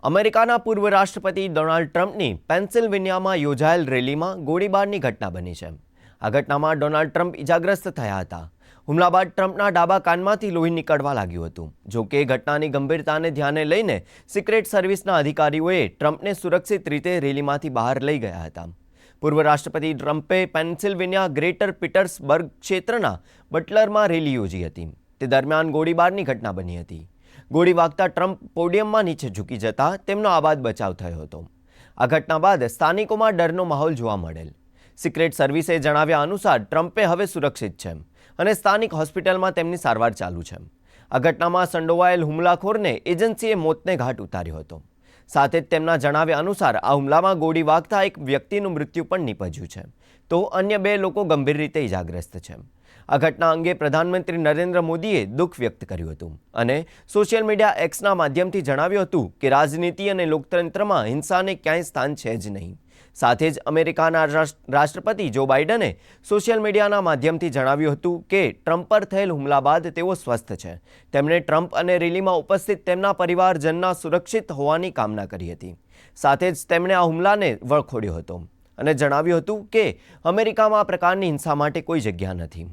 અમેરિકાના પૂર્વ રાષ્ટ્રપતિ ડોનાલ્ડ ટ્રમ્પની પેન્સિલ્વેનિયામાં યોજાયેલ રેલીમાં ગોળીબારની ઘટના બની છે. આ ઘટનામાં ડોનાલ્ડ ટ્રમ્પ ઇજાગ્રસ્ત થયા હતા. હુમલા બાદ ટ્રમ્પના ડાબા કાનમાંથી લોહી નીકળવા લાગ્યું હતું. જો કે ઘટનાની ગંભીરતાને ધ્યાને લઈને સિક્રેટ સર્વિસના અધિકારીઓએ ટ્રમ્પને સુરક્ષિત રીતે રેલીમાંથી બહાર લઈ ગયા હતા. પૂર્વ રાષ્ટ્રપતિ ટ્રમ્પે પેન્સિલ્વેનિયા ગ્રેટર પીટર્સબર્ગ ક્ષેત્રના બટલરમાં રેલી યોજી હતી. તે દરમિયાન ગોળીબારની ઘટના બની હતી. ગોળી વાગતા ટ્રમ્પ પોડિયમમાં નીચે ઝૂકી જતા તેમનો આબાદ બચાવ થયો હતો. આ ઘટના બાદ સ્થાનિકોમાં ડરનો માહોલ જોવા મળેલ. સિક્રેટ સર્વિસે જણાવ્યા અનુસાર ટ્રમ્પે હવે સુરક્ષિત છે અને સ્થાનિક હોસ્પિટલમાં તેમની સારવાર ચાલુ છે. આ ઘટનામાં સંડોવાયેલ હુમલાખોરને એજન્સીએ મોતને ઘાટ ઉતાર્યો હતો. સાથે જ તેમના જણાવ્યા અનુસાર આ હુમલામાં ગોળી વાગતા એક વ્યક્તિનું મૃત્યુ પણ નીપજ્યું છે, તો અન્ય 2 લોકો ગંભીર રીતે ઇજાગ્રસ્ત છે. આ ઘટના અંગે પ્રધાનમંત્રી નરેન્દ્ર મોદીએ દુઃખ વ્યક્ત કર્યું હતું અને સોશિયલ મીડિયા એક્સના માધ્યમથી જણાવ્યું હતું કે રાજનીતિ અને લોકતંત્રમાં હિંસાને ક્યાંય સ્થાન છે જ નહીં. સાથે જ અમેરિકાના રાષ્ટ્રપતિ જો બાઇડને સોશિયલ મીડિયાના માધ્યમથી જણાવ્યું હતું કે ટ્રમ્પ પર થયેલ હુમલા બાદ તેઓ સ્વસ્થ છે. તેમણે ટ્રમ્પ અને રેલીમાં ઉપસ્થિત તેમના પરિવારજનના સુરક્ષિત હોવાની કામના કરી હતી. સાથે જ તેમણે આ હુમલાને વળખોડ્યો હતો અને જણાવ્યું હતું કે અમેરિકામાં આ પ્રકારની હિંસા માટે કોઈ જગ્યા નથી.